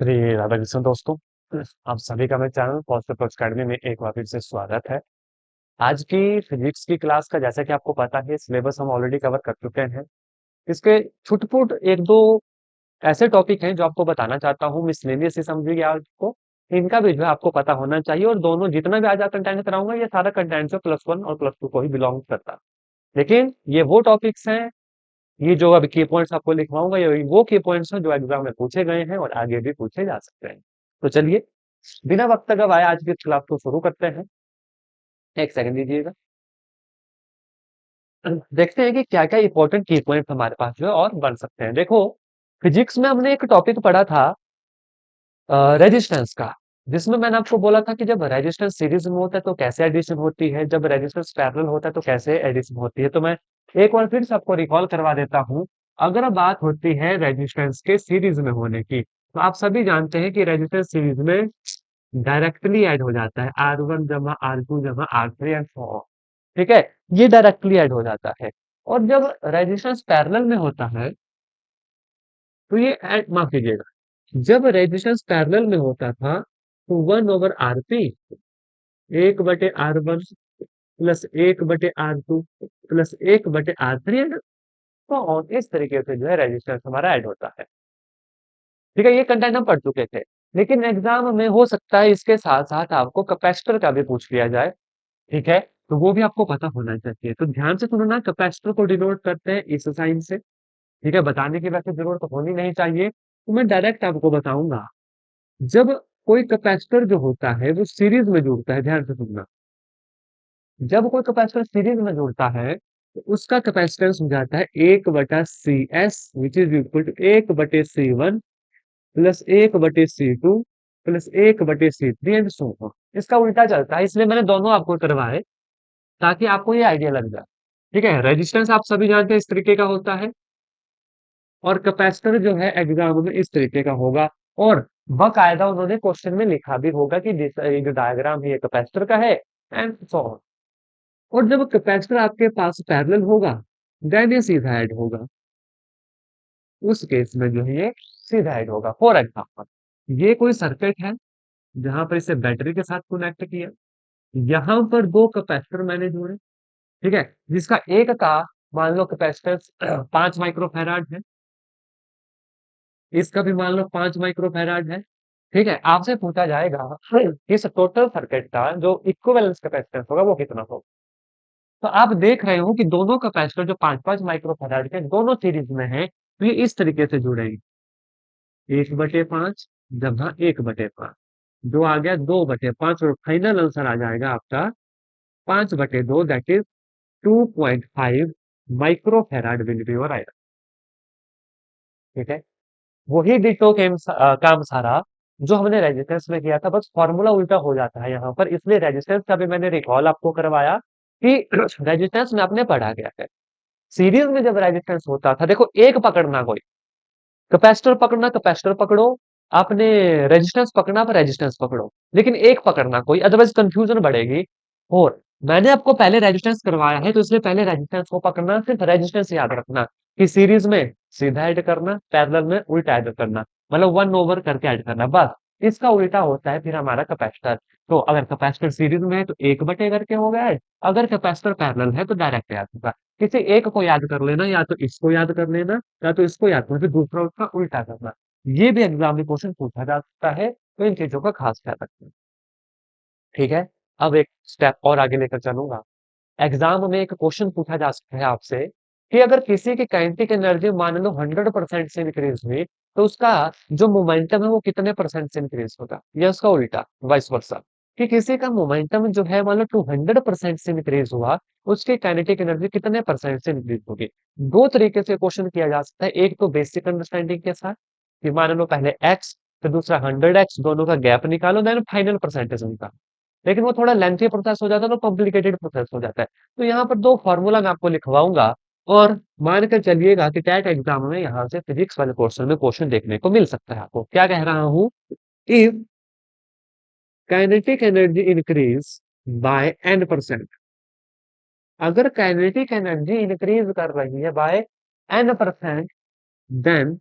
श्री राधाकृष्ण दोस्तों, आप सभी का मेरे चैनल पॉजिटिव अकेडमी में एक बार फिर से स्वागत है। आज की फिजिक्स की क्लास का जैसा कि आपको पता है सिलेबस हम ऑलरेडी कवर कर चुके हैं। इसके छुटपुट एक दो ऐसे टॉपिक हैं जो आपको बताना चाहता हूँ, मिसलेनियस ही समझिए आपको। इनका भी जो है आपको पता होना चाहिए, और दोनों जितना भी आज कंटेंट कराऊंगा ये सारा कंटेंट जो +1 और +2 को ही बिलोंग करता है। लेकिन ये वो टॉपिक्स हैं, ये जो अभी की पॉइंट्स आपको लिखवाऊंगा ये वो की पॉइंट्स हैं जो एग्जाम में पूछे गए हैं और आगे भी पूछे जा सकते हैं। तो चलिए बिना वक्त गवाए आज की क्लास को शुरू करते हैं। एक सेकंड दीजिएगा। देखते हैं कि क्या क्या इंपॉर्टेंट की पॉइंट हमारे पास जो है और बन सकते हैं। देखो, फिजिक्स में हमने एक टॉपिक पढ़ा था रेजिस्टेंस का, जिसमें मैंने आपको बोला था कि जब रेजिस्टेंस सीरीज में होता है तो कैसे एडिशन होती है, जब रेजिस्टेंस पैरेलल होता है तो कैसे एडिशन होती है। तो मैं एक बार फिर से आपको रिकॉल करवा देता हूँ। अगर बात होती है रेजिस्टेंस के सीरीज में होने की, तो आप सभी जानते हैं कि रेजिस्टेंस सीरीज में डायरेक्टली ऐड हो जाता है R1 जमा R2 जमा R3 एंड सो ऑन। ठीक है, ये डायरेक्टली ऐड हो जाता है। और जब रेजिस्टेंस पैरेलल में होता है तो ये ऐड माफ कीजिएगा, जब रेजिस्टेंस पैरेलल में होता था तो 1/RP 1/R1 plus 1/R2 plus 1/R3 है ना, तो और इस तरीके से जो है रेजिस्टेंस हमारा ऐड होता है। ठीक है, ये कंटेंट हम पढ़ चुके थे। लेकिन एग्जाम में हो सकता है इसके साथ साथ आपको कैपेसिटर का भी पूछ लिया जाए। ठीक है, तो वो भी आपको पता होना चाहिए। तो ध्यान से सुनो ना, कैपेसिटर को डिनोट करते हैं इस साइन से। ठीक है, बताने की वैसे जरूरत तो होनी नहीं चाहिए, तो मैं डायरेक्ट आपको बताऊंगा। जब कोई कैपेसिटर जो होता है वो सीरीज में जुड़ता है, ध्यान से सुनना। जब कोई कैपेसिटर सीरीज में जुड़ता है तो उसका कैपेसिटेंस हो जाता है 1/CS, which is equal to 1/C1 plus 1/C2 plus 1/C3 and so on. इसका उल्टा चलता है, इसलिए मैंने दोनों आपको करवाए ताकि आपको ये आइडिया लग जाए। ठीक है, रेजिस्टेंस आप सभी जानते हैं इस तरीके का होता है, और कैपेसिटर जो है एग्जाम में इस तरीके का होगा। और बकायदा उन्होंने क्वेश्चन में लिखा भी होगा कि ये जो डायग्राम है ये कैपेसिटर का है एंड सो ऑन। और जब कैपेसिटर आपके पास पैरेलल होगा देन ये सीधा ऐड होगा। उस केस में जो है ये सीधा ऐड होगा। फॉर एग्जाम्पल, ये कोई सर्किट है जहां पर इसे बैटरी के साथ कनेक्ट किया, यहां पर दो कैपेसिटर मैंने जोड़े। ठीक है, जिसका एक का मान लो कैपेसिटेंस 5 माइक्रोफैराड है, इसका भी मान लो 5 माइक्रोफैराड है। ठीक है, आपसे पूछा जाएगा इस टोटल सर्किट का जो इक्विवेलेंस कैपेसिटेंस होगा वो कितना होगा। तो आप देख रहे हो कि दोनों कैपेसिटर जो 5 5 माइक्रोफैराड के दोनों सीरीज में है, तो ये इस तरीके से जुड़ेंगे। 1/5 जमा 1/5, जो आ गया 2/5, और फाइनल आंसर आ जाएगा आपका 5/2, that is 2.5 microfarad will be your answer. ठीक है, वही डिटो काम सारा जो हमने रेजिस्टेंस में किया था, बस फॉर्मूला उल्टा हो जाता है यहाँ पर। इसलिए रेजिस्टेंस का भी मैंने रिकॉल आपको करवाया कि रेजिस्टेंस में आपने पढ़ा गया है। सीरीज में जब रेजिस्टेंस होता था, देखो एक पकड़ना कोई कैपेसिटर पकड़ना कैपेसिटर पकड़ो, आपने रेजिस्टेंस पकड़ना पर रेजिस्टेंस पकड़ो, लेकिन एक पकड़ना कोई, अदरवाइज कंफ्यूजन बढ़ेगी। और मैंने आपको पहले रेजिस्टेंस करवाया है तो इसलिए पहले रेजिस्टेंस को पकड़ना, सिर्फ रेजिस्टेंस याद रखना कि सीरीज में सीधा ऐड करना, पैरेलल में उल्टा ऐड करना, मतलब 1/, करके ऐड करना, बस। इसका उल्टा होता है फिर हमारा कैपेसिटर। तो अगर कैपेसिटर सीरीज में है तो 1/, करके हो गया है। अगर कैपेसिटर पैरेलल है तो डायरेक्ट याद होगा। किसी एक को याद कर लेना, या तो इसको याद कर लेना या तो इसको याद करना, फिर दूसरा उसका उल्टा करना। ये भी एग्जाम में क्वेश्चन पूछा जा सकता है, तो इन चीजों का खास ख्याल रखना। ठीक है, अब एक स्टेप और आगे लेकर चलूंगा। एग्जाम में एक क्वेश्चन पूछा जा सकता है आपसे कि अगर किसी की काइनेटिक एनर्जी मान लो 100% से इंक्रीज हुई, तो उसका जो मोमेंटम है वो कितने परसेंट से इंक्रीज होगा, या उसका उल्टा वाइस वर्सा। कि किसी का मोमेंटम जो है मान लो 200% से इंक्रीज हुआ, उसकी काइनेटिक एनर्जी कितने परसेंट से इंक्रीज होगी। दो तरीके से क्वेश्चन किया जा सकता है, एक तो बेसिक अंडरस्टैंडिंग के साथ कि मान लो पहले एक्स फिर दूसरा 100x, दोनों का गैप निकालो, देन फाइनल परसेंटेज निकालो। लेकिन वो थोड़ा लेंथी प्रोसेस हो जाता है, तो कॉम्प्लिकेटेड प्रोसेस हो जाता है। तो यहाँ पर दो फॉर्मूला मैं आपको लिखवाऊंगा, और मान कर चलिएगा कि टैट एग्जाम में यहाँ से फिजिक्स वाले पोर्शन में क्वेश्चन देखने को मिल सकता है। आपको क्या कह रहा हूँ, if kinetic energy increase by n%, अगर काइनेटिक एनर्जी इंक्रीज कर रही है by n%, then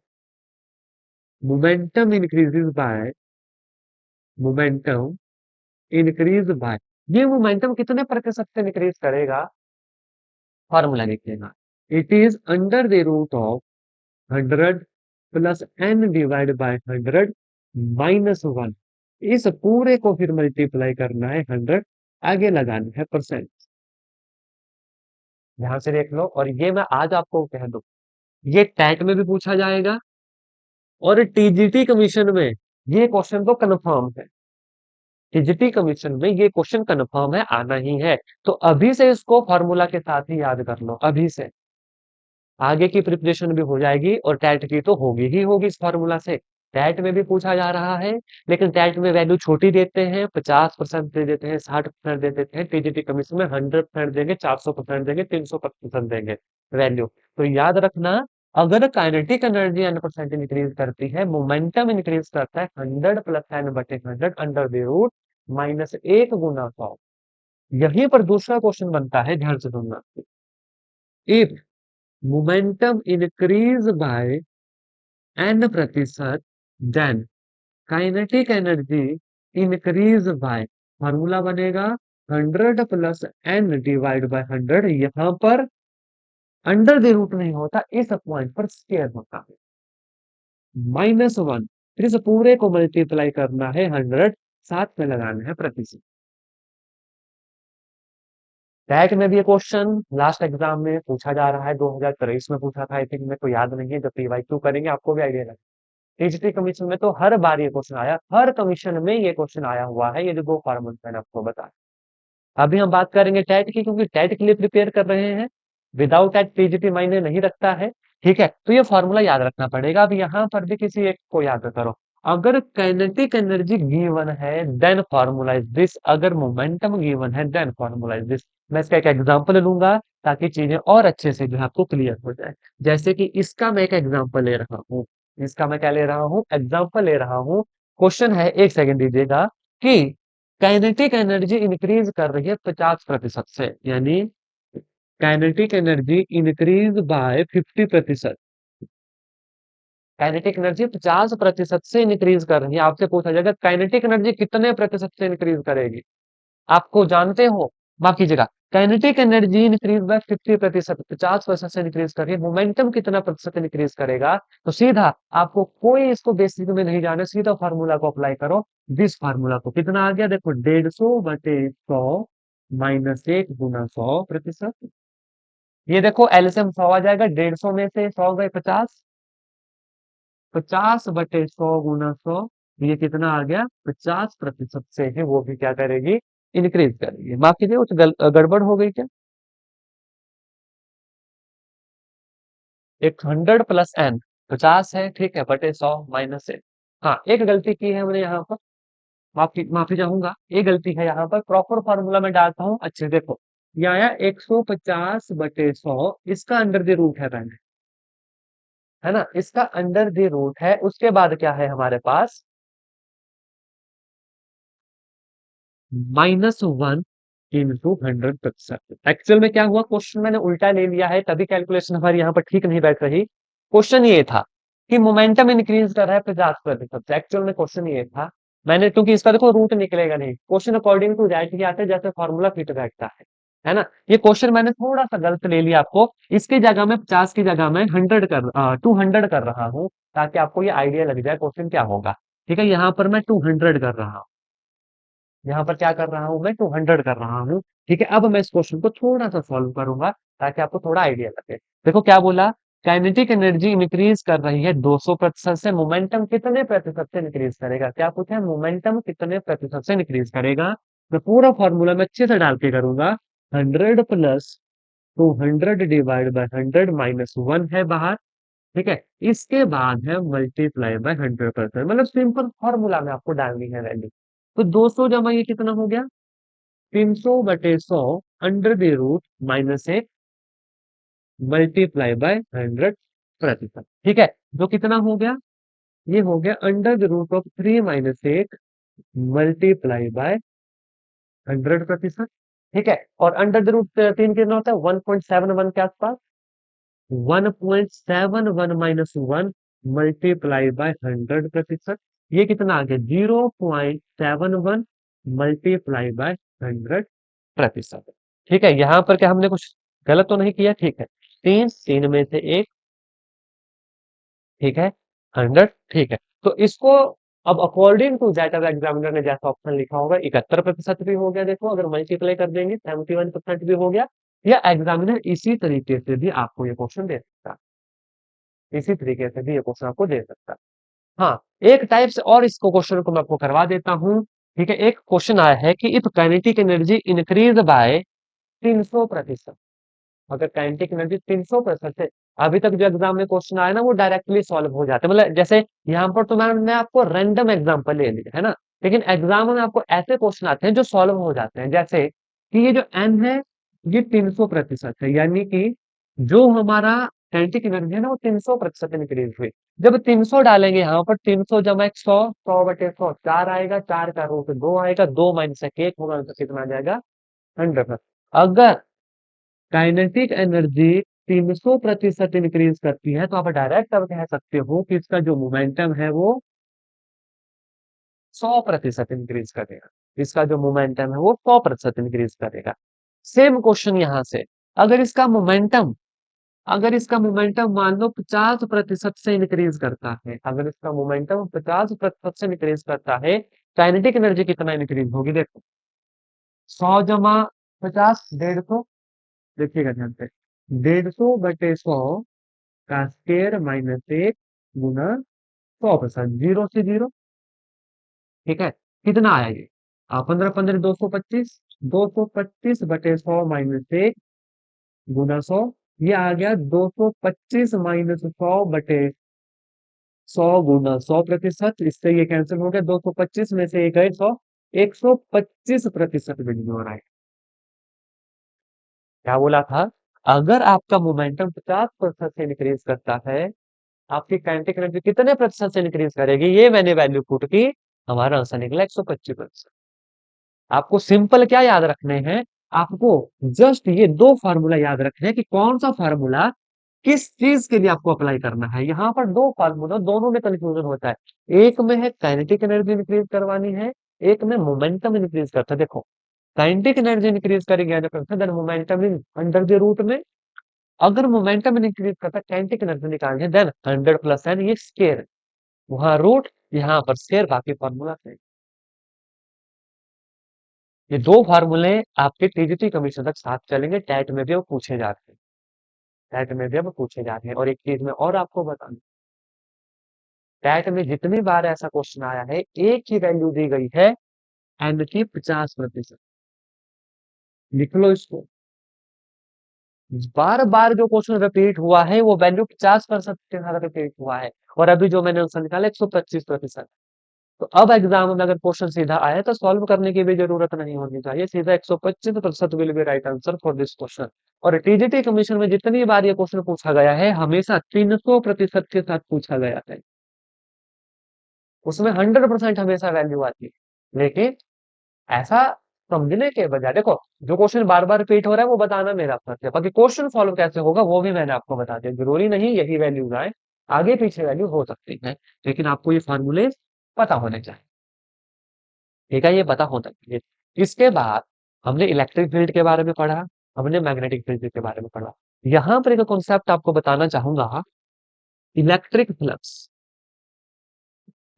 momentum increases by momentum increase by, ये मोमेंटम कितने प्रतिशत से इंक्रीज करेगा, फॉर्मूला लिखिएगा। It is under the root of 100 plus n divide by 100 minus 1। इस पूरे को फिर मल्टीप्लाई करना है 100, आगे लगाना है परसेंट। ध्यान से देख लो, और ये मैं आज आपको कह दूं, ये टैट में भी पूछा जाएगा और टीजीटी कमीशन में ये क्वेश्चन तो कंफर्म है। टीजीटी कमीशन में ये क्वेश्चन कंफर्म है, आना ही है। तो अभी से इसको फॉर्मूला के साथ ही याद कर लो, अभी से आगे की प्रिपरेशन भी हो जाएगी, और टैट की तो होगी ही होगी इस फॉर्मूला से। टैट में भी पूछा जा रहा है, लेकिन टैट में वैल्यू छोटी देते हैं, 50% दे देते हैं, 60% दे देते हैं। टीजीटी कमीशन में 100% देंगे, 400% देंगे, 300% देंगे वैल्यू। तो याद रखना, अगर काइनेटिक एनर्जी n% इंक्रीज करती है, मोमेंटम इंक्रीज करता है 100 प्लस एन बटे 100 अंडर द रूट माइनस 1 गुना 100। यहीं पर दूसरा क्वेश्चन बनता है, ध्यान से सुनना। If momentum increase by n%, then kinetic energy increase by, formula बनेगा 100 प्लस एन डिवाइड बाय 100। यहां पर अंडर द रूट नहीं होता, इस पॉइंट पर स्क्वायर होता है, -1। फिर इस पूरे को मल्टीप्लाई करना है 100, साथ में लगाना है प्रतिशत। टैट में भी ये क्वेश्चन लास्ट एग्जाम में पूछा जा रहा है, 2023 में पूछा था, आई थिंक, मेरे को याद नहीं है। जब पीवाईक्यू करेंगे आपको भी आइडिया लगे। टीजीटी कमीशन में तो हर बार ये क्वेश्चन आया, हर कमीशन में ये क्वेश्चन आया हुआ है, ये जो दो फॉर्मूले मैंने आपको बताया। अभी हम बात करेंगे टैट की, क्योंकि टैट के लिए प्रिपेयर कर रहे हैं। विदाउट टैट टीजीटी मायने नहीं रखता है, ठीक है। तो ये फॉर्मूला याद रखना पड़ेगा। अब यहाँ पर भी किसी एक को याद करो। अगर काइनेटिक एनर्जी गिवन है, देन फॉर्मूला इज दिस। अगर मोमेंटम गिवन है, देन फॉर्मूला इज दिस। मैं इसका एक एग्जांपल लूंगा, ताकि चीजें और अच्छे से जो है आपको क्लियर हो जाए। जैसे कि इसका मैं एक एग्जांपल ले रहा हूँ, इसका मैं क्या ले रहा हूँ, एग्जांपल ले रहा हूँ। क्वेश्चन है, एक सेकंड दीजिएगा, कि काइनेटिक एनर्जी इंक्रीज कर रही है 50% से, यानी kinetic energy increase bye 50%। Kinetic energy 50% से इंक्रीज कर रही है। आपसे पूछा जाएगा काइनेटिक एनर्जी कितने प्रतिशत से इंक्रीज करेगी, आपको जानते हो, माफ कीजिएगा। काइनेटिक एनर्जी इंक्रीज बाय 50%, 50% से इंक्रीज कर रही है। मोमेंटम कितना प्रतिशत इंक्रीज करेगा, तो सीधा आपको कोई इसको बेसिक में नहीं जाना, सीधा फार्मूला को अप्लाई करो। दिस फार्मूला को कितना आ गया, देखो 150/100 -1 गुना 100%। ये देखो एलसीएम 100 आ जाएगा, 150 में से 100/50, 50/100 गुना 100, ये कितना आ गया, 50% से है, वो भी क्या करेगी, इंक्रीज करेगी। माफ कीजिए, कुछ गड़बड़ हो गई क्या। एक 100 प्लस एन 50 है, ठीक है, बटे 100 -1। हाँ, एक गलती की है हमने यहाँ पर, माफी चाहूंगा, ये गलती है यहाँ पर। प्रॉपर फॉर्मूला में डालता हूँ, अच्छे देखो, ये आया 150/100, इसका अंडर द रूट है पहले, है ना, इसका अंडर द रूट है। उसके बाद क्या है हमारे पास, -1 इंटू 100%। एक्चुअल में क्या हुआ, क्वेश्चन मैंने उल्टा ले लिया है, तभी कैलकुलेशन हमारी यहाँ पर ठीक नहीं बैठ रही। क्वेश्चन ये था कि मोमेंटम इंक्रीज कर रहा है 50% से, एक्चुअल में क्वेश्चन ये था। मैंने, क्योंकि इसका देखो रूट निकलेगा नहीं, क्वेश्चन अकॉर्डिंग टू दैट ही आते हैं, जैसे फॉर्मूला फिट बैठता है ना। ये क्वेश्चन मैंने थोड़ा सा गलत ले लिया, आपको इसकी जगह में 50 की जगह में 200 कर रहा हूँ, ताकि आपको ये आइडिया लग जाए क्वेश्चन क्या होगा। ठीक है, यहाँ पर मैं 200 कर रहा हूँ, यहाँ पर क्या कर रहा हूं, मैं 200 कर रहा हूँ। ठीक है, अब मैं इस क्वेश्चन को थोड़ा सा सॉल्व करूंगा, ताकि आपको थोड़ा आइडिया लगे। देखो क्या बोला, काइनेटिक एनर्जी इंक्रीज कर रही है 200% से, मोमेंटम कितने प्रतिशत से इंक्रीज करेगा। क्या पूछा है, मोमेंटम कितने प्रतिशत से इंक्रीज करेगा। मैं पूरा फॉर्मूला में अच्छे से डाल के करूंगा। 100 प्लस 200 डिवाइड बाय 100 -1 है बाहर, ठीक है। इसके बाद है मल्टीप्लाई बाय 100%, मतलब सिंपल फॉर्मूला में आपको डालनी है वैल्यू। तो 200 जमा ये कितना हो गया, 300/100 under the root -1 multiply by 100%। ठीक है, जो कितना हो गया, ये हो गया under the root of 3 - 1 multiply by 100%। ठीक है, और अंडर द रूट 3 कितना होता है, 1.71 के आसपास। 1.71 -1 मल्टीप्लाई बाय 100%। ये कितना आ गया? 0.71 मल्टीप्लाई बाय 100%। ठीक है, यहाँ पर क्या हमने कुछ गलत तो नहीं किया? ठीक है, तीन तीन में से एक, ठीक है, 100, ठीक है। तो इसको अब अकॉर्डिंग टू दैट अगर एग्जामिनर ने जैसा ऑप्शन लिखा होगा 71% भी हो गया, देखो अगर मल्टीप्लाई कर देंगे 71% भी हो गया, या एग्जामिनर इसी तरीके से भी आपको ये क्वेश्चन दे सकता है, इसी तरीके से भी ये क्वेश्चन आपको दे सकता है। हाँ, एक टाइप से और इसको क्वेश्चन को मैं आपको करवा देता हूँ। ठीक है, एक क्वेश्चन आया है कि if kinetic energy increase bye 300%, अगर काइनेटिक एनर्जी 300% है, अभी तक जो एग्जाम में क्वेश्चन आया ना वो डायरेक्टली सॉल्व हो जाते हैं, मतलब जैसे यहाँ पर तो मैंने आपको रैंडम एग्जाम्पल ले लिया है ना, लेकिन एग्जाम में आपको ऐसे क्वेश्चन आते हैं जो सॉल्व हो जाते हैं, जैसे कि ये जो एन है ये 300% है, यानी कि जो हमारा काइनेटिक एनर्जी है ना वो 300% इंक्रीज हुई। जब 300 डालेंगे यहाँ पर, 300 जमा 100, 100/100 4 आएगा, 4 का रूट 2 आएगा, 2 माइनस 1 होगा, तो कितना आ जाएगा? 100। अगर काइनेटिक एनर्जी 300% इंक्रीज करती है तो आप डायरेक्ट अब कह सकते हो कि इसका जो मोमेंटम है वो 100% इंक्रीज करेगा, इसका जो मोमेंटम है वो 100% इंक्रीज करेगा। सेम क्वेश्चन यहां से, अगर इसका मोमेंटम अगर इसका मोमेंटम मान लो 50% से इंक्रीज करता है, अगर इसका मोमेंटम 50% से इंक्रीज करता है, काइनेटिक एनर्जी कितना इंक्रीज होगी? देखो, 100 जमा 50, 150, देखिएगा ध्यान से, 150/100 का स्क्वायर माइनस 1 गुना 100%, 0 से 0, ठीक है, कितना आया ये? 15 15 225, 225/100 माइनस 1 गुना 100, ये आ गया 225 माइनस 100/100 गुना 100%, इससे ये कैंसिल हो गया, 225 में से एक है 100, 125% बिजली हो रहा है। क्या बोला था? अगर आपका मोमेंटम 50% से इंक्रीज करता है, आपकी काइनेटिक एनर्जी कितने प्रतिशत से इंक्रीज करेगी? ये मैंने वैल्यू पुट की, हमारा आंसर निकला 125%। आपको सिंपल क्या याद रखने हैं? आपको जस्ट ये दो फार्मूला याद रखने हैं कि कौन सा फार्मूला किस चीज के लिए आपको अप्लाई करना है। यहाँ पर दो फार्मूला, दोनों में कंफ्यूजन होता है। एक में है काइनेटिक एनर्जी इंक्रीज करवानी है, एक में मोमेंटम इंक्रीज करता है। देखो, काइनेटिक एनर्जी इंक्रीज करेंगे then momentum in under the root में, अगर मोमेंटम इंक्रीज करता है काइनेटिक एनर्जी निकालनी है देन 100 प्लस एन, ये स्केयर, वहां रूट, यहाँ पर स्केयर, बाकी फॉर्मूला से। ये दो फार्मूले आपके टीजीटी कमीशन तक साथ चलेंगे, टैट में भी अब पूछे जाते हैं, टैट में भी अब पूछे जाते हैं। और एक चीज मैं और आपको बता दूं, टैट में जितनी बार ऐसा क्वेश्चन आया है एक ही वैल्यू दी गई है, एन की 50%। लिख लो इसको, बार बार जो क्वेश्चन रिपीट हुआ है वो वैल्यू 50% के साथ रिपीट हुआ है, और अभी जो मैंने आंसर निकाला 125%। तो अब एग्जाम में अगर क्वेश्चन सीधा आया तो सॉल्व करने की भी जरूरत नहीं होनी चाहिए, सीधा 125% will be right answer for this question. और टीजीटी कमीशन में जितनी बार ये क्वेश्चन पूछा गया है हमेशा 300% के साथ पूछा गया है, उसमें 100% हमेशा वैल्यू आती है। लेकिन ऐसा समझने के बजाय, देखो जो क्वेश्चन बार बार रिपीट हो रहा है वो बताना मेरा फर्ज है, बाकी क्वेश्चन सॉल्व कैसे होगा वो भी मैंने आपको बता दिया। जरूरी नहीं यही वैल्यूज आए, आगे पीछे वैल्यू हो सकती है, लेकिन आपको ये फॉर्मूले पता होने चाहिए। ठीक है, ये पता होना चाहिए। इसके बाद हमने इलेक्ट्रिक फील्ड के बारे में पढ़ा, हमने मैग्नेटिक फील्ड के बारे में पढ़ा। यहाँ पर एक कॉन्सेप्ट आपको बताना चाहूंगा, इलेक्ट्रिक फ्लक्स।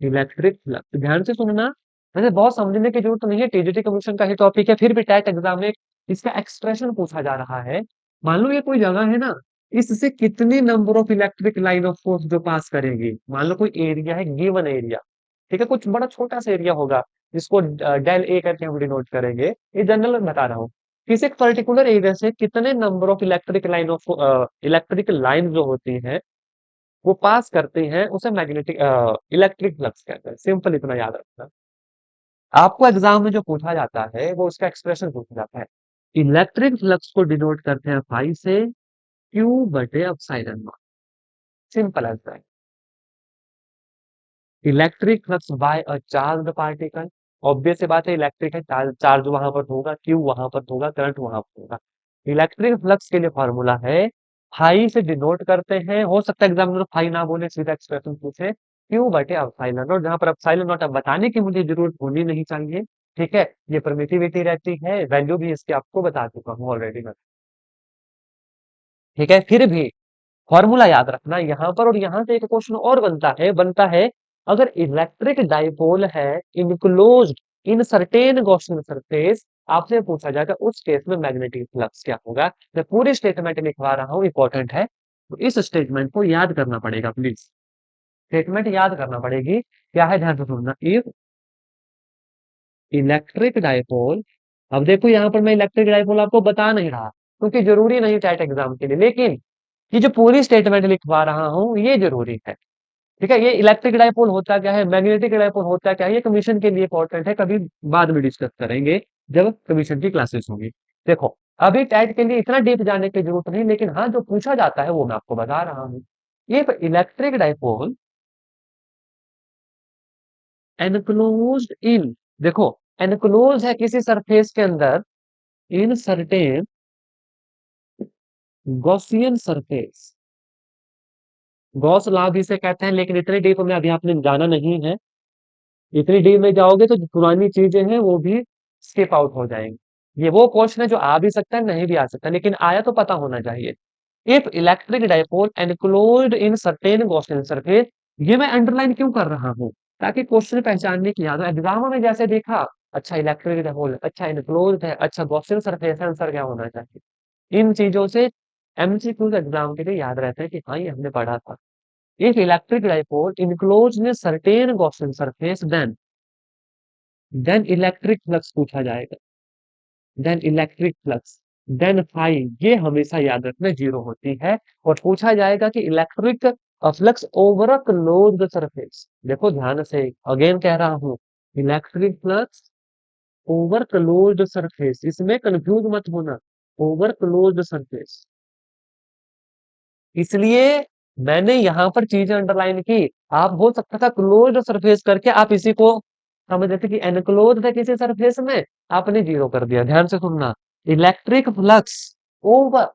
इलेक्ट्रिक फ्लक्स ध्यान से सुनना, वैसे बहुत समझने की जरूरत नहीं है, टीजीटी कमीशन का ही टॉपिक है, फिर भी टैट एग्जाम में इसका एक्सप्रेशन पूछा जा रहा है। मान लो ये कोई जगह है ना, इससे कितनी number of electric line of force जो पास करेगी, मान लो कोई एरिया है, गिवन एरिया, ठीक है, कुछ बड़ा छोटा सा एरिया होगा, जिसको डेल ए करके हम डिनोट करेंगे, ये जनरल बता रहा हूँ। किसी एक पर्टिकुलर एरिया से कितने नंबर ऑफ इलेक्ट्रिक लाइन जो होती है वो पास करते हैं, उसे मैग्नेटिक इलेक्ट्रिक फ्लक्स कहते हैं। सिंपल इतना याद रखना। आपको एग्जाम में जो पूछा जाता है वो उसका एक्सप्रेशन पूछा जाता है। इलेक्ट्रिक फ्लक्स को डिनोट करते हैं फाई से, क्यू बटे एप्सिलॉन नॉट। सिंपल आंसर है। इलेक्ट्रिक फ्लक्स बाय अ चार्ज्ड पार्टिकल, ऑब्वियस सी बात है, इलेक्ट्रिक है, चार्ज वहां पर होगा, क्यू वहां पर होगा, करंट वहां पर होगा। इलेक्ट्रिक फ्लक्स के लिए फॉर्मूला है फाई से डिनोट करते हैं। हो सकता है एग्जामिनर फाई ना बोले, सीधा एक्सप्रेशन पूछे क्यू बटे एप्सिलॉन नॉट, जहां पर एप्सिलॉन नॉट अब बताने की मुझे जरूरत होनी नहीं चाहिए। ठीक है, ये परमिटिविटी रहती है, वैल्यू भी इसकी आपको बता चुका हूँ ऑलरेडी मैं। ठीक है, फिर भी फॉर्मूला याद रखना यहाँ पर, और यहाँ से एक क्वेश्चन और बनता है, अगर इलेक्ट्रिक डाइपोल है इनक्लोज्ड इन सर्टेन गॉसियन सरफेस, आपसे पूछा जाएगा उस केस में मैग्नेटिक फ्लक्स क्या होगा। मैं पूरी स्टेटमेंट लिखवा रहा हूँ, इंपॉर्टेंट है, तो इस स्टेटमेंट को याद करना पड़ेगा प्लीज। स्टेटमेंट याद करना पड़ेगी, क्या है ध्यान से सुनना। इफ इलेक्ट्रिक डाइपोल, अब देखो यहाँ पर मैं इलेक्ट्रिक डाइपोल आपको बता नहीं रहा क्योंकि जरूरी नहीं टाइट एग्जाम के लिए, लेकिन ये जो पूरी स्टेटमेंट लिखवा रहा हूँ ये जरूरी है। ठीक है, ये इलेक्ट्रिक डाइपोल होता क्या है, मैग्नेटिक डाइपोल होता क्या है, ये कमीशन के लिए इंपॉर्टेंट है, कभी बाद में डिस्कस करेंगे जब कमीशन की क्लासेस होंगी। देखो, अभी टाइट के लिए इतना डीप जाने की जरूरत नहीं, लेकिन हाँ जो पूछा जाता है वो मैं आपको बता रहा हूँ। ये इलेक्ट्रिक डाइपोल एनक्लोज्ड इन, देखो एनक्लोज है किसी सरफेस के अंदर, इन certain Gaussian surface, Gauss law भी इसे कहते हैं, लेकिन इतने डीप में अभी आपने जाना नहीं है। इतनी डीप में जाओगे तो जो पुरानी चीजें हैं वो भी स्किप आउट हो जाएंगी। ये वो क्वेश्चन है जो आ भी सकता है, नहीं भी आ सकता, लेकिन आया तो पता होना चाहिए। If electric dipole enclosed in certain Gaussian surface, ये मैं अंडरलाइन क्यों कर रहा हूँ, ताकि क्वेश्चन पहचानने की याद हो। एग्जाम में जैसे देखा, अच्छा इलेक्ट्रिक डाइपोल, अच्छा एनक्लोज्ड है, अच्छा गॉसियन सरफेस है, आंसर क्या होना चाहिए। इन चीजों से एमसीक्यू एग्जाम के लिए याद रहता है कि हाँ ये हमने पढ़ा था। If electric dipole enclose in certain Gaussian surface, then electric flux पूछा जाएगा, then electric flux, then phi, ये हमेशा याद रखना जीरो होती है। और पूछा जाएगा कि electric flux over a closed surface, देखो ध्यान से अगेन कह रहा हूं, electric flux over closed surface, इसमें कंफ्यूज मत होना, ओवर क्लोज्ड सरफेस। इसलिए मैंने यहां पर चीजें अंडरलाइन की। आप हो सकता था क्लोज्ड सरफेस करके आप इसी को समझ लेते कि एनक्लोज्ड है किसी सरफेस में, आपने जीरो कर दिया। ध्यान से सुनना, इलेक्ट्रिक फ्लक्स ओवर,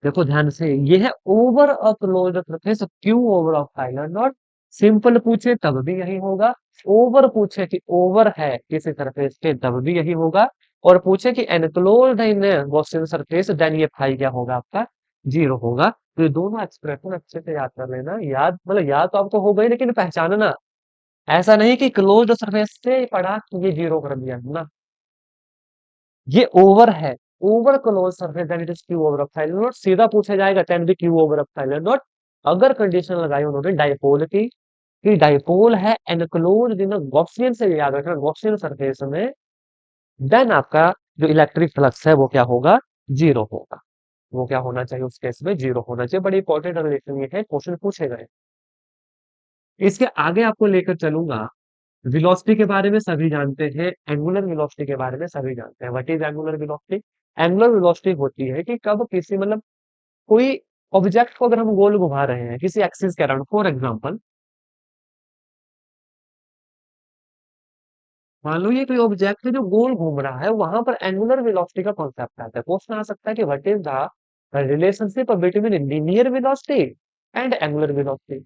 देखो ध्यान से, ये है over a closed surface, Q over of pilot not. Simple पूछे तब भी यही होगा, ओवर पूछे कि ओवर है किसी सरफेस के तब भी यही होगा, और पूछे कि enclosed in Gaussian surface, then ये फाई क्या होगा आपका, जीरो होगा। तो ये दोनों एक्सप्रेशन अच्छे से याद कर लेना, याद मतलब याद तो आपको हो गई, लेकिन पहचानना ऐसा नहीं कि क्लोज्ड सरफेस से पढ़ा कि ये जीरो कर दिया ना, ये ओवर है, over close surface that it is Q over epsilon naught, सीधा पूछा जाएगा टेन बी क्यू ओवर एप्सिलॉन नॉट। अगर कंडीशन लगाई उन्होंने डाइपोल की, कि डाइपोल है एनक्लोज्ड इन गॉसियन, से याद रखना गॉसियन सरफेस में, देन आपका जो इलेक्ट्रिक फ्लक्स है वो क्या होगा, जीरो होगा। वो क्या होना चाहिए उस केस में, जीरो होना चाहिए। बड़ी इंपॉर्टेंट रिलेशन ये है, क्वेश्चन पूछे गए। इसके आगे आपको लेकर चलूंगा, वेलोसिटी के बारे में सभी जानते हैं, एंगुलर वेलोसिटी के बारे में सभी जानते हैं। What is angular velocity. Angular velocity होती है कि कब किसी मतलब कोई ऑब्जेक्ट को अगर हम गोल घुमा रहे हैं किसी एक्सिस के अराउंड, फॉर एग्जांपल मान लो ये कोई ऑब्जेक्ट है जो गोल घूम रहा है, वहां पर एंगुलर वेलोसिटी का कॉन्सेप्ट आता है। क्वेश्चन आ सकता है कि what is the relationship between linear velocity and angular velocity.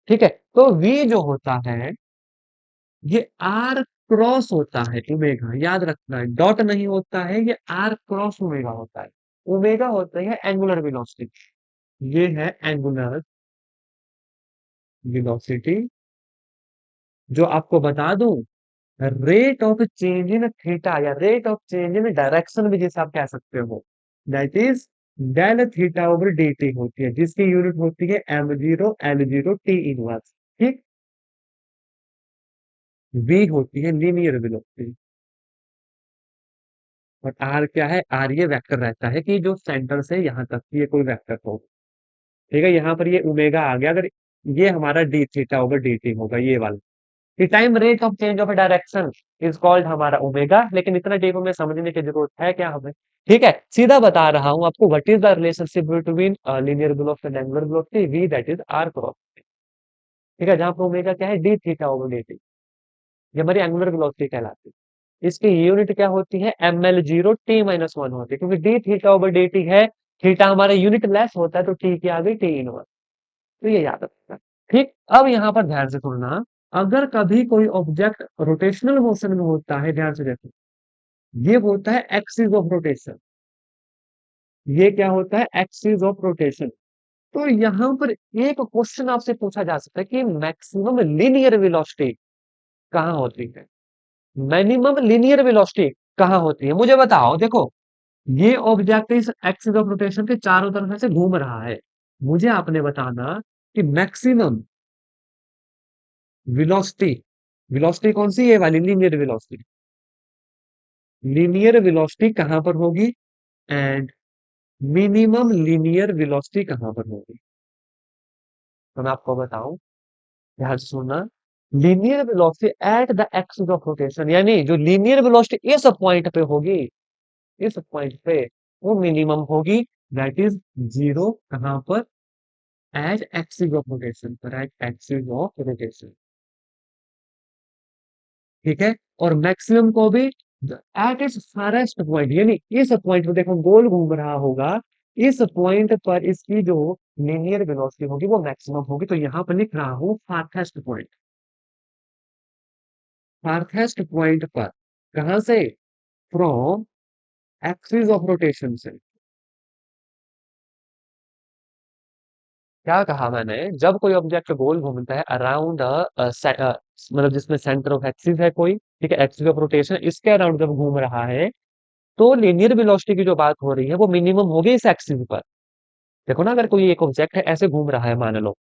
ठीक है, तो v जो होता है ये आर क्रॉस होता है ओमेगा, याद रखना है, डॉट नहीं होता है, ये आर क्रॉस ओमेगा होता है। ओमेगा होता है एंगुलर वेलोसिटी, ये है एंगुलर वेलोसिटी। जो आपको बता दूं, rate of change in theta या rate of change in direction भी जिसे आप कह सकते हो, that is del theta over D T होती है, जिसकी यूनिट होती है M zero L zero T inverse. ठीक, v होती है लीनियर वेलोसिटी, और आर क्या है, आर ये वेक्टर रहता है कि जो सेंटर से यहां तक ये कोई वेक्टर हो। ठीक है, यहाँ पर ये ओमेगा आ गया, अगर ये हमारा D theta over D T होगा ये वाला, कि time rate of change of direction is called हमारा ओमेगा। लेकिन इतना डीप में समझने की जरूरत है क्या हमें। ठीक है, सीधा बता रहा हूं आपको, what is the relationship between linear velocity and angular velocity, v that is r cross. ठीक है, जहां पर ओमेगा क्या है, d theta over D t, ये हमारी एंगुलर वेलोसिटी कहलाती है। इसकी यूनिट क्या होती है, M L zero T minus one होती है, क्योंकि d theta over D t है थीटा हमारा यूनिट लेस होता है तो टी की आ गई टी इनवर्स। तो ये याद रखना। ठीक, अब यहाँ पर ध्यान से सुनना, अगर कभी कोई ऑब्जेक्ट रोटेशनल मोशन में होता है, ध्यान से देखो, ये होता है एक्सिस ऑफ रोटेशन। ये क्या होता है? Axis of rotation. तो यहाँ पर एक क्वेश्चन आपसे पूछा जा सकता है कि मैक्सिमम लीनियर वेलोसिटी कहाँ होती है, मिनिमम लीनियर वेलोसिटी कहाँ होती है, मुझे बताओ। देखो, ये ऑब्जेक्ट इस एक्सिस ऑफ रोटेशन के चारों तरफ से घूम रहा है, मुझे आपने बताना कि मैक्सिमम वेलोसिटी, वेलोसिटी कौन सी? ये वाली लीनियर वेलोसिटी, लीनियर वेलोसिटी कहां पर होगी एंड मिनिमम लीनियर वेलोसिटी कहां पर होगी। तो मैं आपको बताऊं, ध्यान से सुनना, linear velocity at the axis of rotation, यानी जो लीनियर वेलोसिटी इस पॉइंट पे होगी, इस पॉइंट पे वो मिनिमम होगी, दैट इज जीरो। कहां पर? एट एक्सिस ऑफ रोटेशन पर, एट एक्सिस ऑफ रोटेशन। ठीक है, और मैक्सिमम को भी एट इट्स फारेस्ट पॉइंट, यानी इस पॉइंट पर देखो गोल घूम रहा होगा, इस पॉइंट पर इसकी जो लीनियर वेलोसिटी होगी वो मैक्सिमम होगी। तो यहां पर लिख रहा हूं फार्थेस्ट पॉइंट, फार्थेस्ट पॉइंट पर। कहां से? फ्रॉम एक्सिस ऑफ रोटेशन से। क्या कहा मैंने? जब कोई ऑब्जेक्ट गोल घूमता है अराउंड मतलब जिसमें सेंटर ऑफ एक्सिस है कोई, ठीक है, एक्सिस ऑफ रोटेशन, इसके अराउंड जब घूम रहा है, तो लीनियर वेलोसिटी की जो बात हो रही है वो मिनिमम होगी इस एक्सिस पर। देखो ना, अगर कोई एक ऑब्जेक्ट है ऐसे घूम रहा है मान लो,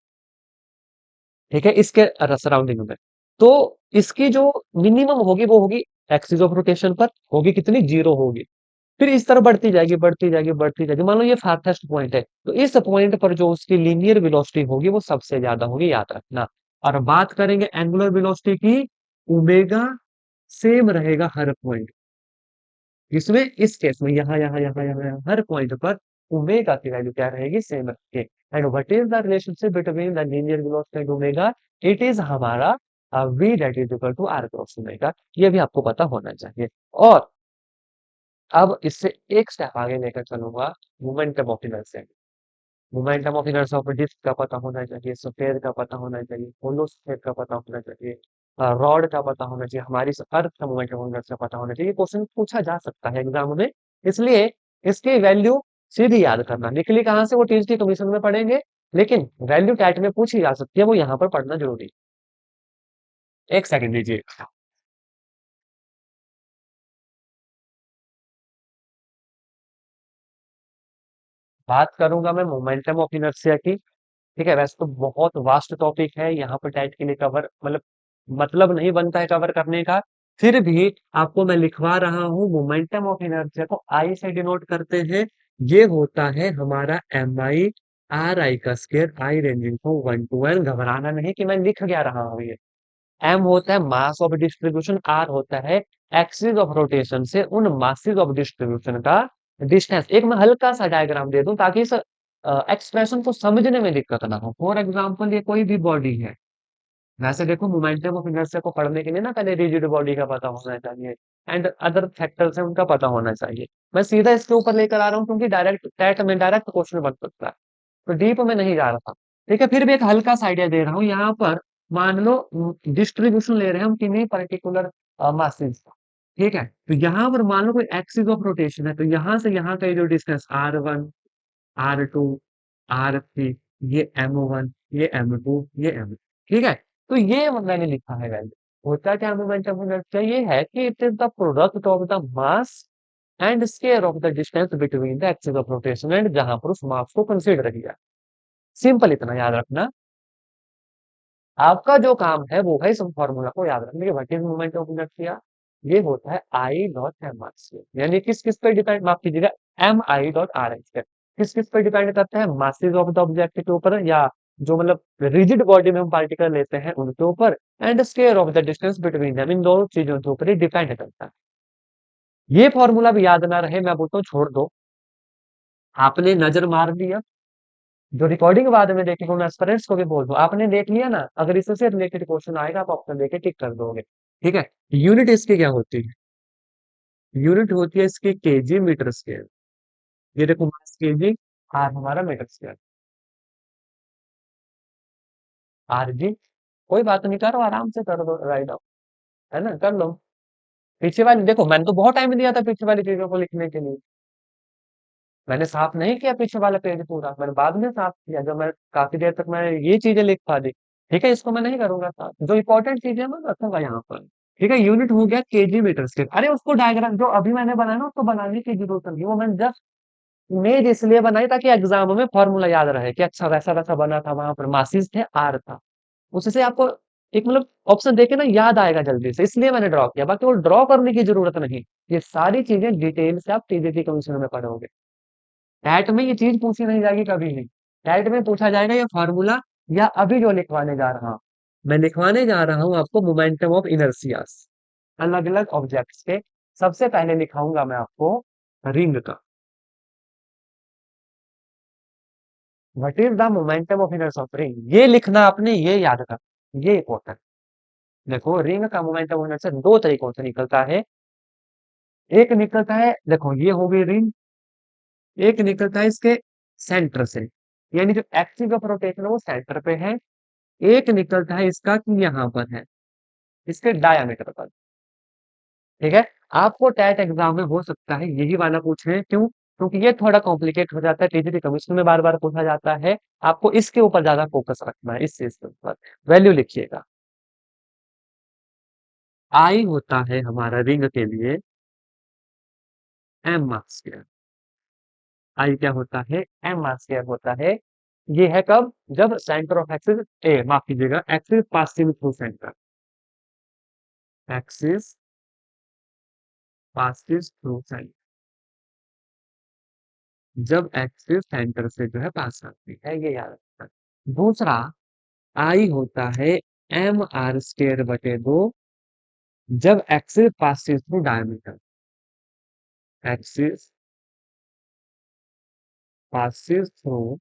ठीक है, इसके सराउंडिंग में, तो इसकी जो मिनिमम होगी वो होगी एक्सिस ऑफ रोटेशन पर, होगी कितनी? जीरो होगी। फिर इस तरह बढ़ती जाएगी, बढ़ती जाएगी, बढ़ती जाएगी। मान लो ये फार्थेस्ट पॉइंट है, तो इस पॉइंट पर जो उसकी लीनियर वेलोसिटी होगी वो सबसे ज्यादा होगी, याद रखना। और बात करेंगे एंगुलर वेलोसिटी की, ओमेगा सेम रहेगा हर पॉइंट। इसमें, इस केस में, यहाँ हर पॉइंट पर ओमेगा की वैल्यू क्या रहेगी? सेम रखेंगे। And what is the relationship between the linear velocity and omega? It is हमारा v that is equal to r cross omega. ये भी आपको पता होना चाहिए। और अब इससे एक स्टेप आगे लेकर चलूंगा, momentum of inertia. Momentum of inertia of disc का पता होना चाहिए, स्फीयर का पता होना चाहिए, होलो स्फीयर का पता होना चाहिए, रॉड का पता होना चाहिए, हमारी इस अर्थ का मोमेंटम ऑफ इनर्शिया पता होना चाहिए। क्वेश्चन पूछा जा सकता है एग्जाम में, इसलिए इसकी वैल्यू सीधी याद करना। निकली कहाँ से वो टीएसटी कमीशन में पढ़ेंगे, लेकिन वैल्यू टैट में पूछी जा सकती है, वो यहाँ पर पढ़ना जरूरी है। एक सेकंड दीजिए। बात करूंगा मैं मोमेंटम ऑफ इनर्शिया की। ठीक है, वैसे तो बहुत वास्ट टॉपिक है, यहाँ पर टाइट के लिए कवर मतलब नहीं बनता है कवर करने का। फिर भी आपको मैं लिखवा रहा हूँ, मोमेंटम ऑफ इनर्शिया को आई से डिनोट करते हैं। ये होता है हमारा एम आई आर आई का square, I ranging from 1 to n। घबराना नहीं कि मैं लिख क्या रहा हूँ ये। एम होता है मास ऑफ डिस्ट्रीब्यूशन, आर होता है एक्सिस ऑफ रोटेशन से उन मासिस ऑफ डिस्ट्रीब्यूशन का डिस्टेंस। एक मैं हल्का सा डायग्राम दे दूं ताकि इस एक्सप्रेशन को समझने में दिक्कत ना हो। फॉर एग्जांपल, ये कोई भी बॉडी है, वैसे देखो मोमेंटम ऑफ इनर्शिया को पढ़ने के लिए ना पहले रिजिड बॉडी का पता होना चाहिए एंड अदर फैक्टर्स है उनका पता होना चाहिए। मैं सीधा इसके ऊपर लेकर आ रहा हूँ क्योंकि डायरेक्ट टैट में डायरेक्ट क्वेश्चन बन सकता है, तो डीप में नहीं जा रहा था। ठीक है, फिर भी एक हल्का सा आइडिया दे रहा हूँ। यहाँ पर मान लो डिस्ट्रीब्यूशन ले रहे हैं हम किन्हीं पर्टिकुलर मासेस का। ठीक है, तो यहाँ पर मान लो कोई एक्सिस ऑफ रोटेशन है, तो यहाँ से यहाँ का ये जो डिस्टेंस R1, R2, R3, ये M1, ये M2, ये M। ठीक है, तो ये मैंने लिखा है वैल्यू। होता क्या मोमेंटम इनर्शिया? ये है कि it is the product of the mass and square of the distance between the axis of rotation and, जहां पर उस मास को कंसीडर किया। सिंपल, इतना याद रखना। आपका जो काम है वो है इस फॉर्मूला को याद रखने के। What is moment of inertia? ये होता है I dot m r square, यानी किस किस पे डिपेंड, माफ कीजिएगा, m i dot r i square किस किस पे डिपेंड करता है? मासेस ऑफ द ऑब्जेक्ट के ऊपर, या जो मतलब रिजिड बॉडी में हम पार्टिकल लेते हैं उनके ऊपर, and square of the distance between them, इन दोनों चीजों के ऊपर ही डिपेंड करता है। ये फॉर्मूला भी याद ना रहे, मैं बोलता हूँ छोड़ दो। आपने नजर मार दिया, जो रिकॉर्डिंग बाद में देखेंगे उन एस्पिरेंट्स को भी बोल दो, आपने देख लिया ना, अगर इससे रिलेटेड क्वेश्चन आएगा आप ऑप्शन देके टिक कर दोगे। ठीक है, यूनिट इसकी क्या होती है? यूनिट होती है इसकी केजी मीटर स्क्वायर। ये देखो मास केजी, आर हमारा मीटर स्क्वायर। आर जी, कोई बात नहीं, करो आराम से कर दो, राइट डाउन, है ना, कर लो। पीछे वाली देखो, मैंने तो बहुत टाइम दिया था पीछे वाली चीजों को लिखने के लिए। मैंने साफ नहीं किया पीछे वाला पेज पूरा, मैंने बाद में साफ किया जब मैं काफी देर तक मैं ये चीजें लिख पा दी। ठीक है, इसको मैं नहीं करूंगा साफ, जो इंपॉर्टेंट चीजें मैं रखूंगा यहाँ पर। ठीक है, यूनिट हो गया केजी मीटर स्क्वायर। अरे उसको डायग्राम जो अभी मैंने बनाया ना, उसको बनाने की जरूरत नहीं, वो मैंने जस्ट इमेज इसलिए बनाई ताकि एग्जाम में फॉर्मूला याद रहे कि अच्छा वैसा वैसा बना था, वहां पर मासिस थे, आर था। उससे आपको एक मतलब ऑप्शन देके ना याद आएगा जल्दी से, इसलिए मैंने ड्रॉ किया, बाकी वो ड्रॉ करने की जरूरत नहीं। ये सारी चीजें डिटेल से आप टीजीटी कमीशन में पढ़ोगे। टैट में ये चीज पूछी नहीं जाएगी कभी नहीं। टैट में पूछा जाएगा ये फार्मूला, या अभी जो लिखवाने जा रहा हूं, मैं लिखवाने जा रहा हूं आपको मोमेंटम ऑफ इनर्शियास, अलग अलग ऑब्जेक्ट्स के। सबसे पहले लिखाऊंगा मैं आपको रिंग का। What is the momentum of inertia of ring, ये लिखना आपने, ये याद कर, ये इंपॉर्टेंट। देखो रिंग का मोमेंटम ऑफ इनर्शिया दो तरीकों से निकलता है। एक निकलता है, देखो ये हो गई रिंग, एक निकलता है इसके सेंटर से, यानी जो एक्सिस ऑफ रोटेशन है वो सेंटर पे है। एक निकलता है इसका कि यहाँ पर है, इसके डायामीटर पर। ठीक है, आपको टैट एग्जाम में हो सकता है यही वाला पूछे, क्यों? क्योंकि ये थोड़ा कॉम्प्लिकेट हो जाता है, टीजीटी कमीशन में बार बार पूछा जाता है। आपको इसके ऊपर ज्यादा फोकस रखना है, इस चीज के ऊपर। वैल्यू लिखिएगा। आई होता है हमारा रिंग के लिए एम मास स्क्वायर। आई क्या होता है? एम मास स्क्वायर होता है। ये है कब? जब सेंटर ऑफ एक्सिस, ए माफ कीजिएगा, axis passing through centre, axis passes through centre, जब एक्सिस सेंटर से जो है पास करती है, ये याद रखना है। दूसरा, आई होता है एम आर स्क्वायर बटे दो, जब axis passes through diameter, axis passes through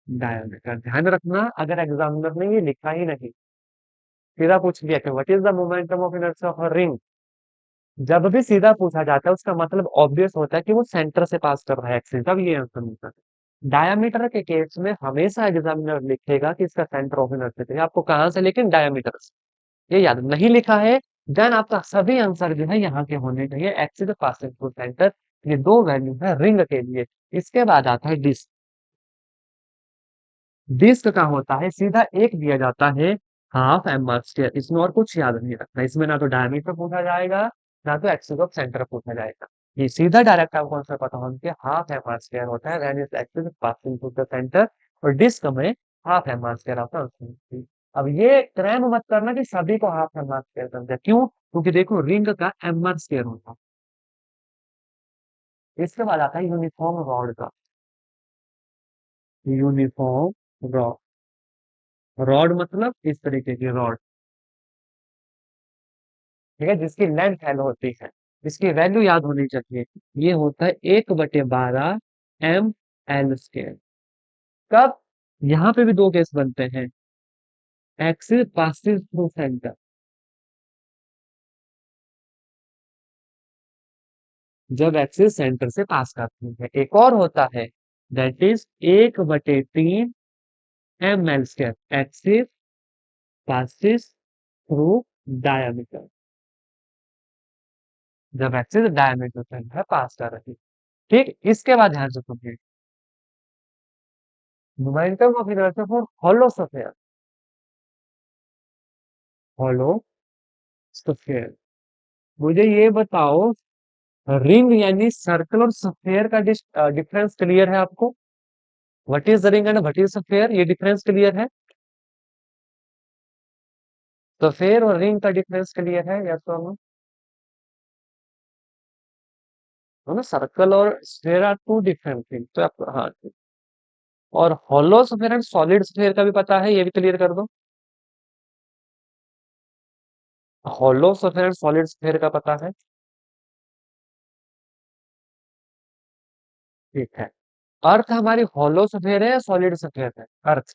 diameter. ध्यान रखना, अगर एग्जामिनर ने ये लिखा ही नहीं, सीधा पूछ लिया कि what is the momentum of inertia of a ring, जब भी सीधा पूछा जाता है उसका मतलब ऑब्वियस होता है कि वो सेंटर से पास कर रहा है एक्सिस, तब ये आंसर मिलता है। डायमीटर के केस में हमेशा एग्जामिनर लिखेगा कि इसका सेंटर ऑफ इनर्शिया है, आपको कहां से, लेकिन डायमीटर से। ये याद नहीं लिखा है, देन आपका सभी आंसर जो है यहाँ के होने चाहिए एक्सिस पासिंग थ्रू सेंटर। ये दो वैल्यू है रिंग के लिए। इसके बाद आता है डिस्क। डिस्क का होता है सीधा एक दिया जाता है, हाफ एम आर स्क्वायर। इसमें और कुछ याद नहीं रखना, इसमें ना तो डायमीटर पूछा जाएगा, ना तो एक्सिस ऑफ सेंटर पूछा जाएगा। ये सीधा डायरेक्ट आपको आंसर पता होना चाहिए, हाफ एम आर स्क्वायर होता है, when is axis passing through the centre. और डिस्क में हाफ एम आर स्क्वायर आपका आंसर होता है। अब ये क्रैम मत करना कि सभी को हाफ एम आर स्क्वायर समझा, क्यों? क्योंकि देखो रिंग का एम आर स्क्वायर होता है। इसके बाद आता है यूनिफॉर्म रॉड का। यूनिफॉर्म रॉड, रॉड मतलब इस तरीके की रॉड, ठीक है, जिसकी लेंथ एल होती है, इसकी वैल्यू याद होनी चाहिए। ये होता है 1/12 एम एल स्क्वायर। कब? यहाँ पे भी दो केस बनते हैं, एक्सिस पासिस थ्रू सेंटर, जब एक्सिस सेंटर से पास करती है। एक और होता है, that is 1/3 m l square, axis passes through diameter, जब एक्सिस डायमीटर से पास कर रही है। ठीक, इसके बाद ध्यान से सुनिए, momentum of inertia for hollow sphere. Hollow sphere, मुझे ये बताओ, रिंग यानी सर्कल और स्फीयर का डिफरेंस क्लियर है आपको? What is the ring and what is sphere, ये डिफरेंस क्लियर है? स्फीयर और रिंग का डिफरेंस क्लियर है, यस और नो? दोनों सर्कल और sphere are two different thing, तो आप, हाँ ठीक। और hollow sphere and solid sphere का भी पता है, ये भी क्लियर कर दो। Hollow sphere and solid sphere का पता है, ठीक है। अर्थ हमारी हॉलो स्फीयर है या सॉलिड स्फीयर है? अर्थ,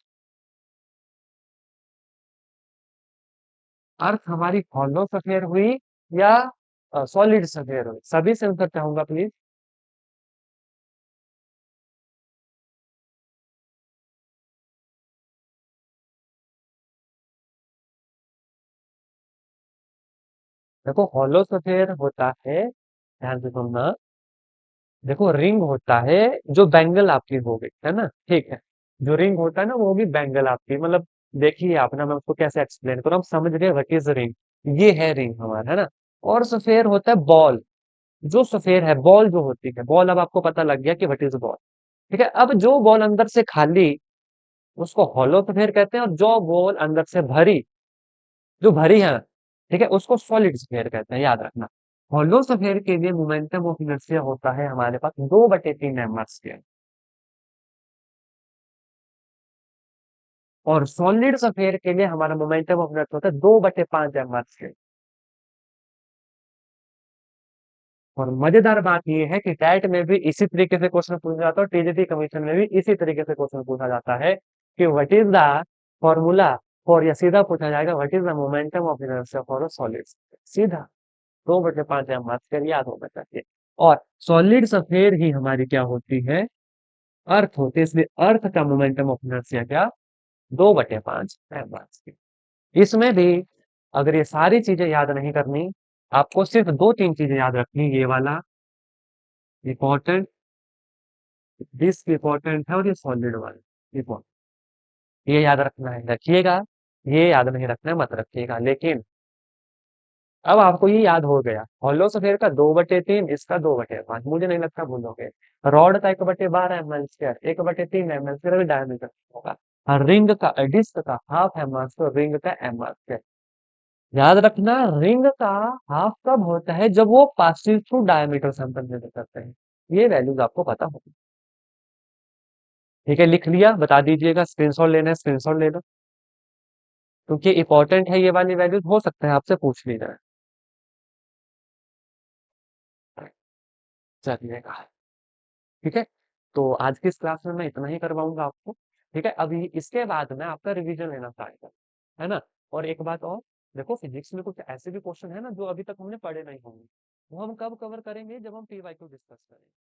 अर्थ हमारी हॉलो स्फीयर हुई या सॉलिड स्फीयर हुई? सभी से आंसर चाहूंगा प्लीज। देखो होलोस्फेयर होता है, ध्यान से सुनना, देखो रिंग होता है जो बैंगल आपकी हो गई है ना, ठीक है। जो रिंग होता है ना वो होगी बैंगल आपकी, मतलब देखिए आप ना, मैं उसको कैसे एक्सप्लेन करूँ, हम समझ गए व्हाट इज रिंग। ये है रिंग हमारा, है ना। और सफेयर होता है बॉल। जो सफेयर है, बॉल जो होती है, बॉल, अब आपको पता लग गया कि व्हाट इज बॉल। ठीक है, अब जो बॉल अंदर से खाली, उसको हॉलो सफेयर कहते हैं, और जो बॉल अंदर से भरी, जो भरी है, ठीक है, उसको सॉलिड स्फेयर कहते हैं, याद रखना। हॉलो स्फेयर के लिए मोमेंटम ऑफ इनर्शिया होता है हमारे पास 2/3 m²। और सॉलिड स्फेयर के लिए हमारा मोमेंटम ऑफ इनर्शिया होता है 2/5 m²। और मजेदार बात यह है कि टैट में भी इसी तरीके से क्वेश्चन पूछा जाता है, और टीजीटी कमीशन में भी इसी तरीके से क्वेश्चन पूछा जाता है कि what is the formula for, या सीधा पूछा जाएगा what is the momentum of inertia for a solid. सीधा 2/5 m², याद होना चाहिए। और सॉलिड सफेयर ही हमारी क्या होती है, अर्थ होती है, इसलिए अर्थ का मोमेंटम ऑफ इनर्शिया क्या, 2/5 m²। इसमें भी अगर ये सारी चीजें याद नहीं करनी, आपको सिर्फ दो तीन चीजें याद रखनी, ये वाला इंपॉर्टेंट, दिस इंपॉर्टेंट है, और ये सॉलिड वाला इंपॉर्टेंट, ये याद रखना है, रखिएगा। ये याद नहीं रखना है, मत रखिएगा। लेकिन अब आपको ये याद हो गया, होलो स्फीयर का 2/3, इसका 2/5, मुझे नहीं लगता भूलोगे। रॉड का 1/12 m², 1/3 m², डायमीटर होगा। और रिंग का, डिस्क का हाफ m², रिंग का m²। याद रखना, रिंग का हाफ कब होता है, जब वो पासिंग थ्रू डायमीटर से हम कंसीडर करते हैं। ये वैल्यूज आपको पता होगी। ठीक है, लिख लिया, बता दीजिएगा, स्क्रीनशॉट लेना है स्क्रीनशॉट ले लो, क्योंकि इंपॉर्टेंट है ये वाली वैल्यूज, हो सकता है आपसे पूछ ली जाए। चलिएगा, ठीक है। तो आज की इस क्लास में मैं इतना ही करवाऊंगा आपको। ठीक है, अभी इसके बाद मैं आपका रिवीजन लेना स्टार्ट कर, है ना। और एक बात और, देखो फिजिक्स में कुछ ऐसे भी क्वेश्चन है ना जो अभी तक हमने पढ़े नहीं होंगे, वो हम कब कवर करेंगे, जब हम पीवाईक्यू डिस्कस करेंगे।